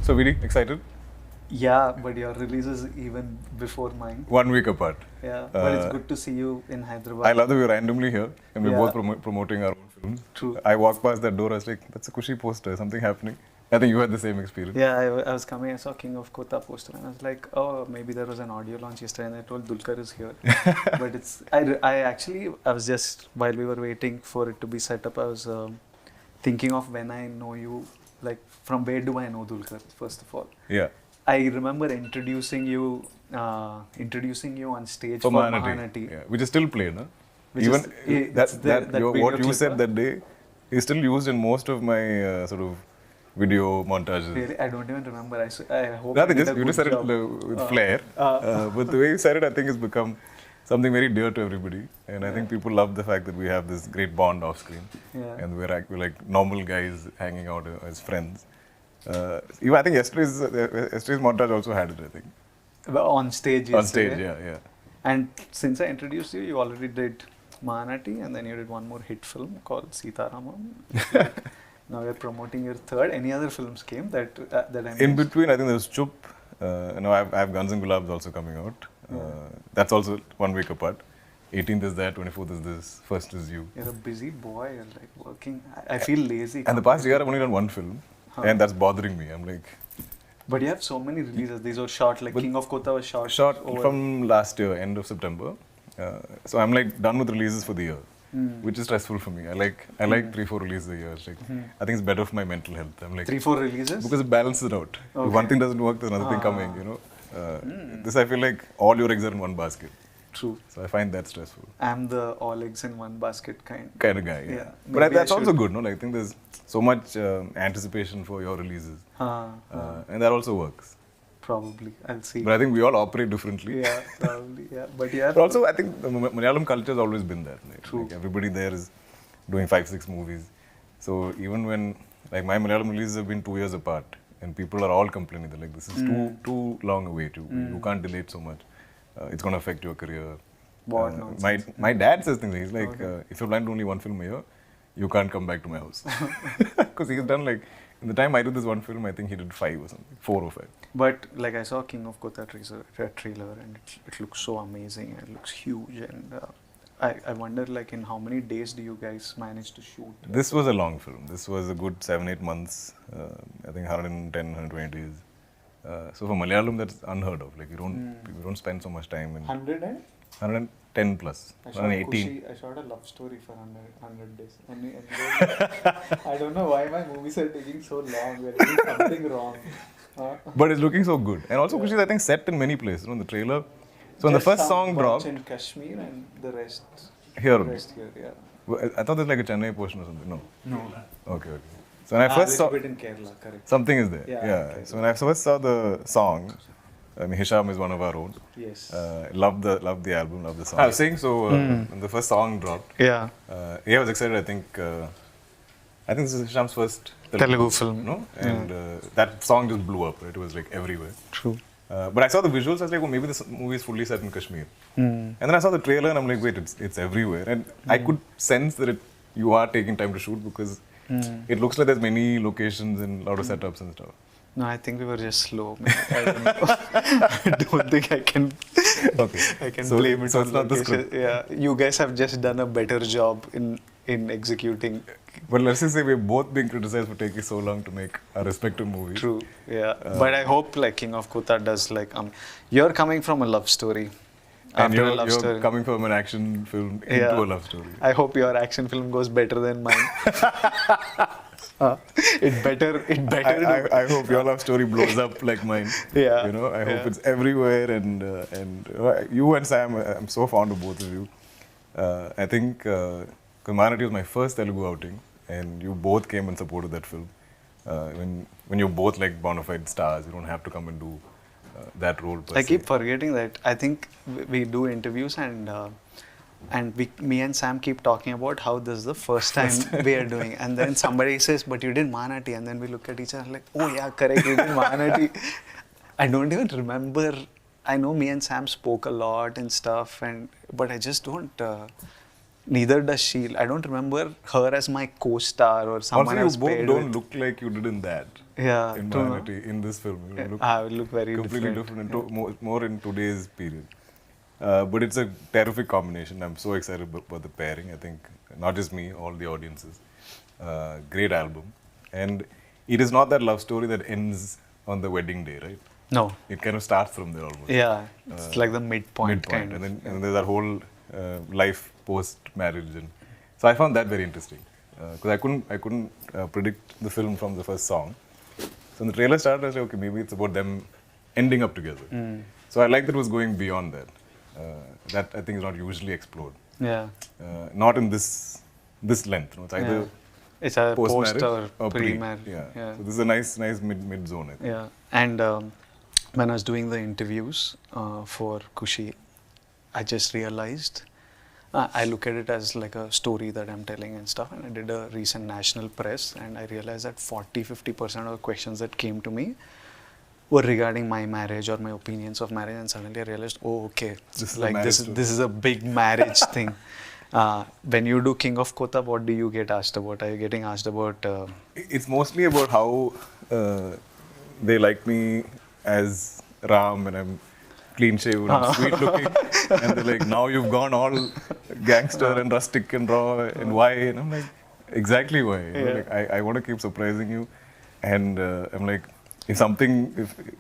So, really excited? Yeah, but your release is even before mine. 1 week apart. Yeah, but it's good to see you in Hyderabad. I love that we're randomly here and we're Yeah. both promoting our own films. True. I walked past that door, I was like, that's a Kushi poster, something happening. I think you had the same experience. Yeah, I was coming, I saw King of Kota poster and I was like, oh, maybe there was an audio launch yesterday and I told Dulkar is here. But I was just, while we were waiting for it to be set up, I was thinking of when I know you, like from where do I know Dulkar, first of all. Yeah. I remember introducing you on stage For for Mahanati. Mahanati. Yeah. Which is still played, huh? Which Even is- it's there, that video what you clip, said huh? that day is still used in most of my sort of video montages. Really, I don't even remember. I hope Nothing, I did just, a you good just said job. it with flair. But the way you said it, I think has become something very dear to everybody. And I think people love the fact that we have this great bond off screen. Yeah. And we're like normal guys hanging out as friends. Even I think yesterday's montage also had it, I think. But on stage. On stage, yesterday. yeah. And since I introduced you, you already did Mahanati, and then you did one more hit film called Sitaramam. Like, now you're promoting your third. Any other films came that I In missed? between, I think there was Chup. I have Guns and Gulabs also coming out. That's also 1 week apart. 18th is that, 24th is this, 1st is you. You're a busy boy. You're like working. I feel lazy. And the past year I've only done one film. And that's bothering me. I'm like... But you have so many releases. These were short. Like King of Kota was short. Short over. from last year, end of September. So I'm like done with releases for the year. Which is stressful for me. I like 3-4 releases a year. It's like, I think it's better for my mental health. I'm like 3-4 releases? because it balances it out. Okay. If one thing doesn't work, there's another thing coming, you know. This I feel like all your eggs are in one basket. True. So I find that stressful. I'm the all eggs in one basket kind. Kind of guy, yeah. Yeah. But Maybe that's I also should- good, no? Like, I think there's so much anticipation for your releases. And that also works. Probably. I'll see. But I think we all operate differently. Yeah, probably. Yeah. But yeah. But also, I think the Malayalam culture has always been there. Right? True. Like everybody there is doing 5-6 movies. So even when, like my Malayalam releases have been 2 years apart, and people are all complaining, they're like, this is too long a wait. You can't delay it so much. It's going to affect your career. What nonsense. My dad says things. He's like, if you're planning only one film a year, you can't come back to my house. Because he's done like, in the time I did this one film, I think he did 5 or something, 4 or 5. But like I saw King of Kota trailer and it looks so amazing and it looks huge and I wonder like in how many days do you guys manage to shoot? This was a long film. This was a good 7-8 months. I think 110-120 days. So for Malayalam, that's unheard of. Like you don't spend so much time in 100 and? 110 plus, I shot 118. I shot a love story for 100 days. I don't know why my movies are taking so long. We're doing something wrong. But it's looking so good. And also, Kushi is, I think, set in many places. You know, in the trailer. So when the first song dropped, in Kashmir and the rest here, yeah. I thought there's like a Chennai portion or something. No. No. Okay. So when I first saw, bit in Kerala, correct. something is there. Yeah, Yeah. okay. So when I first saw the song, I mean, Hisham is one of our own. Yes. Loved the album, loved the song. I was saying so when the first song dropped. Yeah. I was excited. I think this is Hisham's first Telugu film. No, and that song just blew up. Right? It was like everywhere. True. But I saw the visuals. I was like, oh, maybe this movie is fully set in Kashmir. And then I saw the trailer, and I'm like, wait, it's everywhere. And I could sense that you are taking time to shoot because it looks like there's many locations and a lot of setups and stuff. No, I think we were just slow. I don't know. I don't think I can. Okay. I can So- blame it so on it's not the location. script. Yeah, you guys have just done a better job in executing. But let's just say we're both being criticized for taking so long to make our respective movies. True. Yeah. But I hope like King of Kota does like you're coming from a love story. And After a love you're story. coming from an action film into Yeah. a love story. I hope your action film goes better than mine. It better. I hope your love story blows up like mine. Yeah. You know, I hope Yeah. it's everywhere and you and Sam, I'm so fond of both of you. I think Mahanati was my first Telugu outing and you both came and supported that film. When you're both like bona fide stars, you don't have to come and do that role per I se. keep forgetting that. I think we do interviews and me and Sam keep talking about how this is the first time we are doing, and then somebody says, "But you did Mahanati," and then we look at each other like, "Oh yeah, correct, we did Mahanati." I don't even remember. I know me and Sam spoke a lot and stuff, but I just don't. neither does she. I don't remember her as my co-star or someone Also, else you both paired don't with. look like you did in that. Yeah, In true, no? Mahanati, in this film, you look I look very completely different, and more in today's period. But it's a terrific combination. I'm so excited about the pairing. I think not just me, all the audiences. Great album, and it is not that love story that ends on the wedding day, right? No. It kind of starts from there almost. Yeah, it's like the midpoint kind of. And then there's that whole life post marriage, and so I found that very interesting because I couldn't predict the film from the first song. So when the trailer started, I was like, okay, maybe it's about them ending up together. So I like that it was going beyond that. That I think is not usually explored. Yeah. Not in this length. No? It's either it's a post or pre. pre-marriage. Yeah. So this is a nice mid zone. I think. Yeah. And when I was doing the interviews for Kushi, I just realized I look at it as like a story that I'm telling and stuff. And I did a recent national press, and I realized that 40-50% of the questions that came to me were regarding my marriage or my opinions of marriage. And suddenly I realized, oh, okay, this is a big marriage thing. When you do King of Kotha, what do you get asked about? Are you getting asked about? It's mostly about how they like me as Ram, and I'm clean shaven, I'm sweet looking, and they're like, now you've gone all gangster and rustic and raw, and why? And I'm like, exactly why. You know, like, I want to keep surprising you, and I'm like, if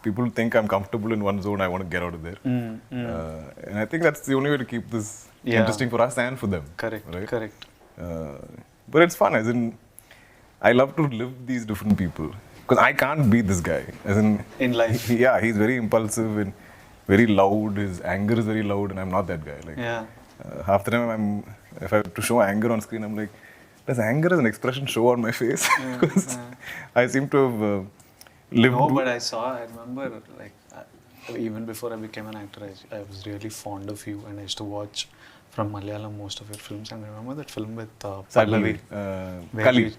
people think I'm comfortable in one zone, I want to get out of there. And I think that's the only way to keep this interesting for us and for them. Correct. Right? Correct. But it's fun, as in, I love to live these different people. Because I can't be this guy. As in life. Yeah, he's very impulsive and very loud. His anger is very loud, and I'm not that guy. Like, half the time, if I have to show anger on screen, I'm like, does anger as an expression show on my face? Because I seem to have lived. No, but I remember, like, even before I became an actor, I was really fond of you, and I used to watch from Malayalam most of your films. And I remember that film with Pallavi. Kali.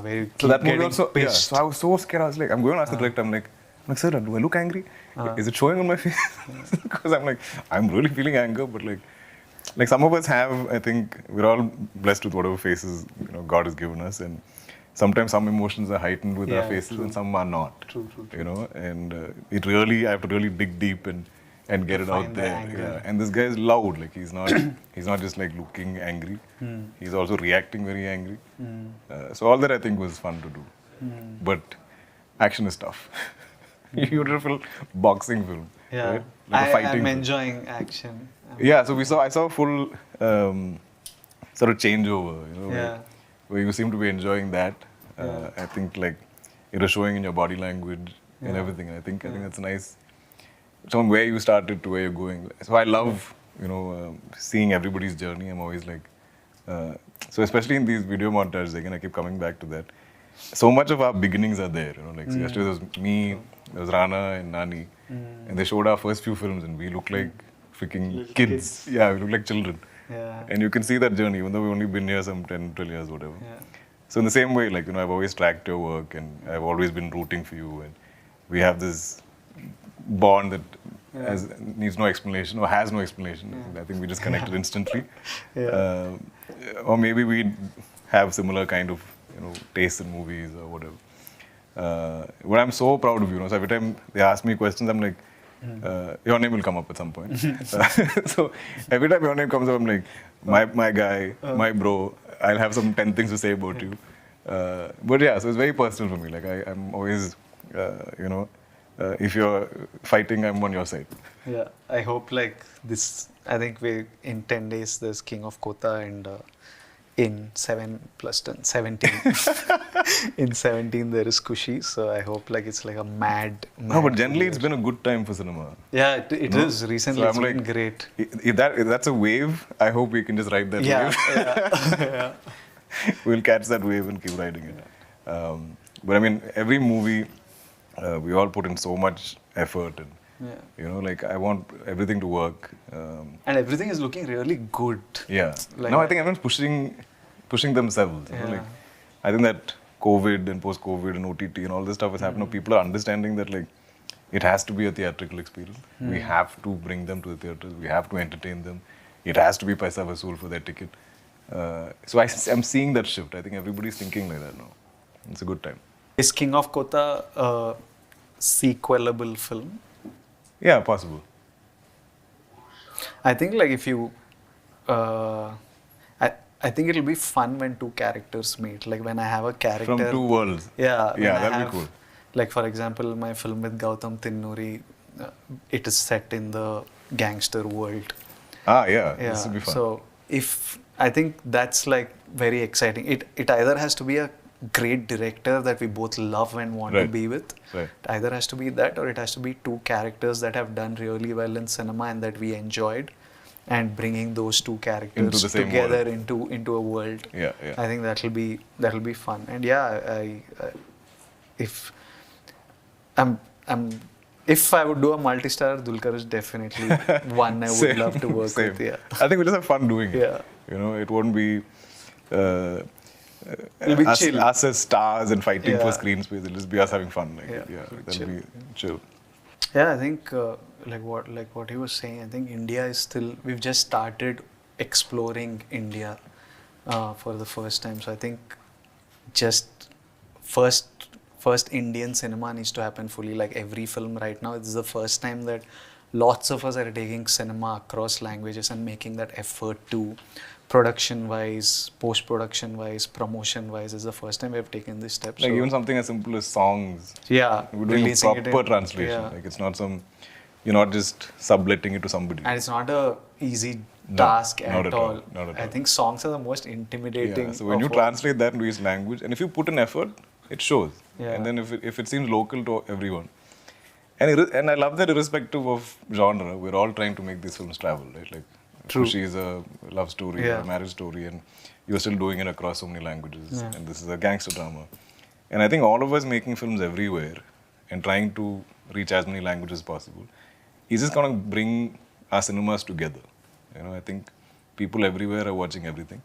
Very So that movie also, so I was so scared. I was like, I'm going to ask the director, I'm like, sir, do I look angry? Is it showing on my face? Because I'm like, I'm really feeling anger, but like some of us have, I think, we're all blessed with whatever faces, God has given us, and sometimes some emotions are heightened with our faces, and some are not. True. And I have to really dig deep and get it out there. And this guy is loud. Like, he's not just like looking angry. He's also reacting very angry. So all that I think was fun to do. But action is tough. Beautiful boxing film. Yeah, right? Like a fighting I'm film. enjoying action. Yeah, so I saw a full sort of changeover. Where you seem to be enjoying that. I think like it was showing in your body language and everything. I think that's nice. From where you started to where you're going. So I love seeing everybody's journey. I'm always like, so especially in these video montages, again I keep coming back to that. So much of our beginnings are there. Like so yesterday there was me, there was Rana and Nani, and they showed our first few films, and we look like freaking kids. Yeah, we look like children. Yeah. And you can see that journey, even though we've only been here some 10, 12 years, whatever. Yeah. So in the same way, like, I've always tracked your work, and I've always been rooting for you, and we have this bond that needs no explanation or has no explanation. I think we just connected instantly. Or maybe we have similar kind of taste in movies or whatever. But I'm so proud of you. So every time they ask me questions, I'm like, your name will come up at some point. So every time your name comes up, I'm like, my guy, my bro, I'll have some 10 things to say about you. But yeah, so it's very personal for me. Like I'm always, if you're fighting, I'm on your side. Yeah, I hope like this. I think in 10 days there's King of Kotha, and in 7 plus 10, 17. In 17 there is Kushi. So I hope like it's like a mad. No, but generally it's been a good time for cinema. Yeah, it is. Recently, so it's been great. If that's a wave, I hope we can just ride that wave. Yeah. We'll catch that wave and keep riding it. But I mean, every movie, we all put in so much effort, and like I want everything to work. And everything is looking really good. Yeah. Now I think everyone's pushing themselves. Like, I think that COVID and post-COVID and OTT and all this stuff has happened. People are understanding that like it has to be a theatrical experience. We have to bring them to the theaters. We have to entertain them. It has to be paisa vasool for their ticket. So I'm seeing that shift. I think everybody's thinking like that now. It's a good time. Is King of Kotha a sequelable film? Yeah, possible. I think like if you, uh, I think it'll be fun when two characters meet. Like when I have a character From two worlds. Yeah, when Yeah, I that'll be have, cool. Like for example, my film with Gautam Tinnuri, it is set in the gangster world. Ah, yeah. Yeah. This will be fun. So if I think that's like very exciting. It either has to be a great director that we both love and want to Right. be with. Right. It either has to be that, or it has to be two characters that have done really well in cinema and that we enjoyed, and bringing those two characters Into the same together world. into a world. Yeah, yeah. I think that'll be fun. And yeah, I if I'm if I would do a multi-star, Dulquer is definitely one I would Same, love to work same. with. Yeah. I think we'll just have fun doing it. Yeah. You know, it won't be It'll be chill. us as stars and fighting for Yeah. screen space. It'll just be us having fun. Like, Yeah, yeah, it'll be that'll chill. be chill. Yeah, I think like what he was saying. I think India is still. We've just started exploring India for the first time. So I think just first Indian cinema needs to happen fully. Like every film right now, it's the first time that lots of us are taking cinema across languages and making that effort to production wise, post production wise, promotion wise. Is the first time we have taken this step. Like so, even something as simple as songs. yeah, We're doing a releasing it proper in- translation. yeah. Like it's not some, you're not just subletting it to somebody. And it's not a easy No, task not at at all, all. not at I all. think songs are the most intimidating. Yeah, so when you of all. translate that into each language, and if you put in effort, it shows. Yeah. And then if it seems local to everyone, and I love that irrespective of genre, we're all trying to make these films travel, right? Like, True. Kushi is a love story, Yeah. a marriage story, and you're still doing it across so many languages. Yeah. And this is a gangster drama. And I think all of us making films everywhere and trying to reach as many languages as possible is just going to bring our cinemas together. You know, I think people everywhere are watching everything.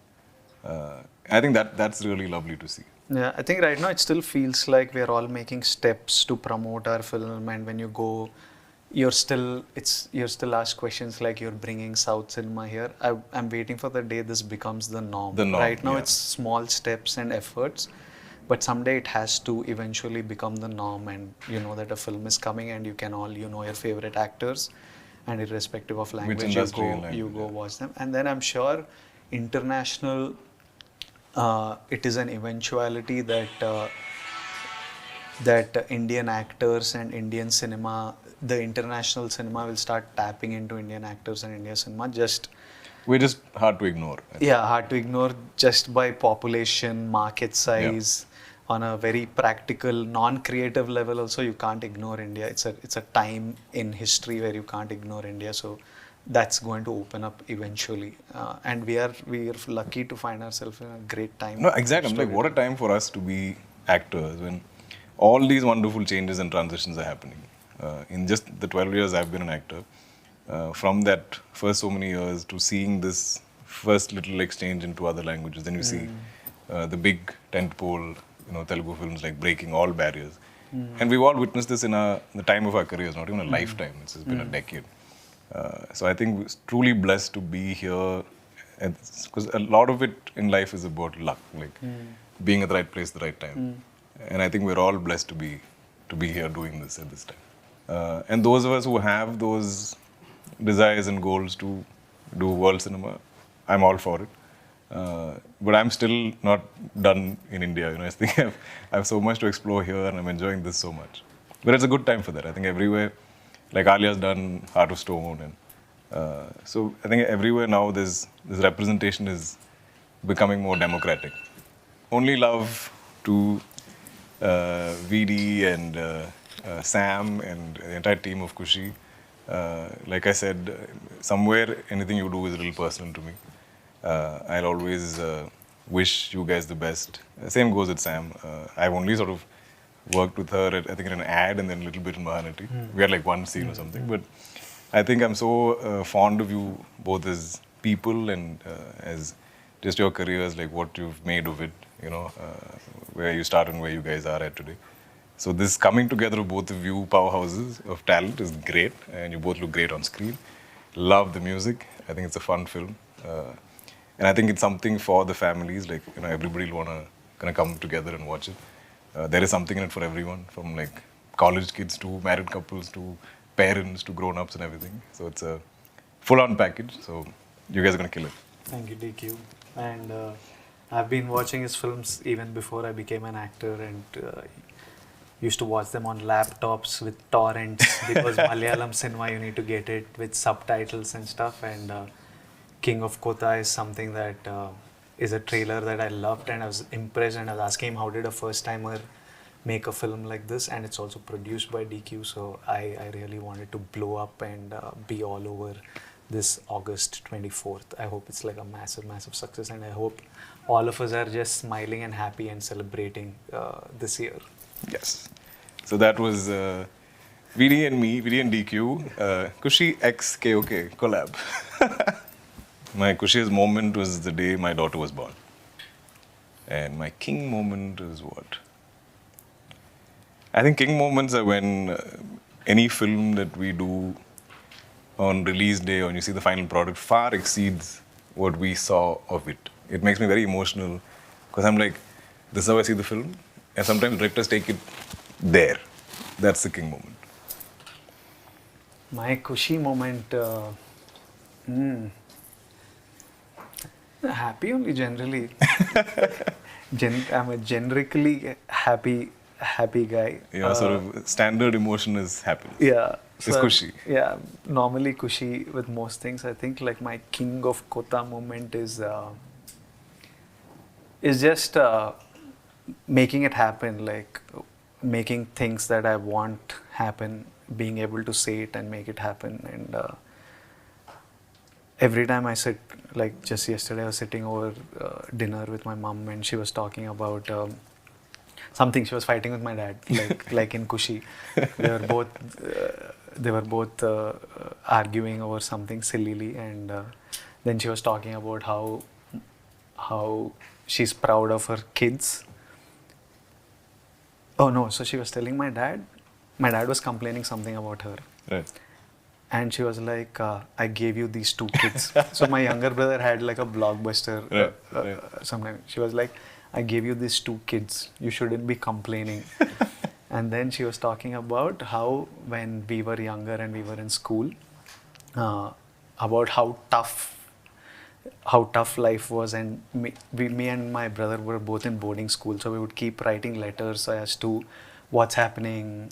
I think that's really lovely to see. Yeah, I think right now it still feels like we're all making steps to promote our film, and when you go, you're still asked questions like you're bringing South cinema here. I'm waiting for the day this becomes the norm. The norm, Right now yeah. it's small steps and efforts, but someday it has to eventually become the norm, and you know that a film is coming and you can all, you know, your favorite actors, and irrespective of language, industry and you language, go yeah. watch them. And then I'm sure international, it is an eventuality that Indian actors and Indian cinema, the international cinema will start tapping into Indian actors and Indian cinema. Just We're just hard to ignore. I think. yeah, hard to ignore just by population, market size. On a very practical, non-creative level, also you can't ignore India. It's a time in history where you can't ignore India. So that's going to open up eventually, and we are lucky to find ourselves in a great time. No, exactly. I'm like, what a time for us to be actors when all these wonderful changes and transitions are happening. In just the 12 years I've been an actor, from that first so many years to seeing this first little exchange into other languages, then you see the big tentpole, you know, Telugu films like breaking all barriers. And we've all witnessed this in the time of our careers, not even a lifetime. It's just been a decade. So I think we're truly blessed to be here, because a lot of it in life is about luck, like being at the right place at the right time. And I think we're all blessed to be here doing this at this time. And those of us who have those desires and goals to do world cinema, I'm all for it. But I'm still not done in India. You know, I think I have so much to explore here, and I'm enjoying this so much. But it's a good time for that. I think everywhere, like Alia's done Heart of Stone, and so I think everywhere now this representation is becoming more democratic. Only love to VD and Sam and the entire team of Kushi. Like I said, somewhere anything you do is a little personal to me. I'll always wish you guys the best. Same goes with Sam. I've only sort of worked with her, I think, in an ad and then a little bit in Mahanati. We had like one scene or something. But I think I'm so fond of you both as people and as just your careers, like what you've made of it, you know, where you start and where you guys are at today. So this coming together of both of you powerhouses of talent is great, and you both look great on screen. Love the music. I think it's a fun film. and I think it's something for the families. Like, you know, everybody will wanna kind of come together and watch it. There is something in it for everyone, from like college kids to married couples to parents to grown-ups and everything. So it's a full-on package. So you guys are gonna kill it. Thank you, DQ. And I've been watching his films even before I became an actor, and used to watch them on laptops with torrents because Malayalam cinema, you need to get it with subtitles and stuff. And King of Kotha is something that is a trailer that I loved, and I was impressed, and I was asking him how did a first timer make a film like this, and it's also produced by DQ. So I really wanted to blow up and be all over this August 24th. I hope it's like a massive success, and I hope all of us are just smiling and happy and celebrating this year. Yes. So that was VD and me, VD and DQ, Kushi X KOK collab. My Kushi's moment was the day my daughter was born. And my king moment is what? I think king moments are when any film that we do on release day, or you see the final product, far exceeds what we saw of it. It makes me very emotional because I'm like, this is how I see the film. And sometimes directors take it there. That's the king moment. My Kushi moment, happy only generally. I'm a generically happy guy. Yeah, sort of standard emotion is happiness. Yeah. It's Kushi. Yeah, normally Kushi with most things. I think like my King of Kotha moment is just making it happen, like making things that I want happen, being able to say it and make it happen. And every time I sit, like just yesterday I was sitting over dinner with my mom, and she was talking about something. She was fighting with my dad, like in Kushi. They were both arguing over something sillily, and then she was talking about how she's proud of her kids. Oh no, so she was telling my dad was complaining something about her. Right. And she was like, I gave you these 2 kids. So my younger brother had like a blockbuster sometime. She was like, I gave you these 2 kids. You shouldn't be complaining. And then she was talking about how when we were younger and we were in school, about how tough life was, and me and my brother were both in boarding school, so we would keep writing letters as to what's happening,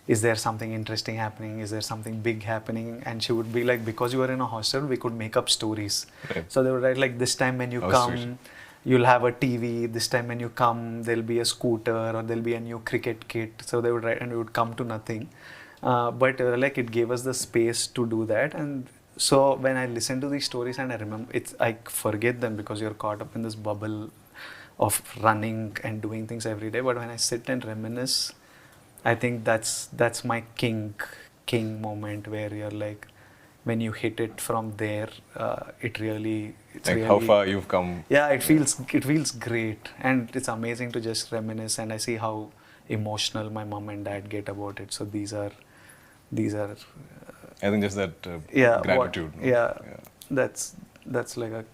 is there something interesting happening, is there something big happening. And she would be like, because you were in a hostel, we could make up stories. Right. So they would write like, this time when you come, you'll have a TV, this time when you come, there'll be a scooter, or there'll be a new cricket kit. So they would write, and we would come to nothing. But like it gave us the space to do that. And so when I listen to these stories and I remember, I forget them because you're caught up in this bubble of running and doing things every day. But when I sit and reminisce, I think that's my king moment, where you're like, when you hit it from there, it's like really, how far you've come. Yeah, it feels great, and it's amazing to just reminisce. And I see how emotional my mom and dad get about it. So these are. I think just that gratitude. That's like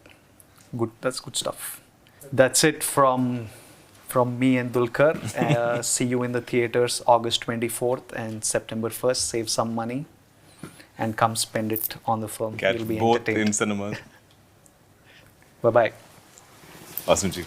that's good stuff. That's it from me and Dulkar. See you in the theaters August 24th and September 1st. Save some money and come spend it on the film. Catch You'll be both entertained. in cinemas. Bye-bye. Awesome, Ji.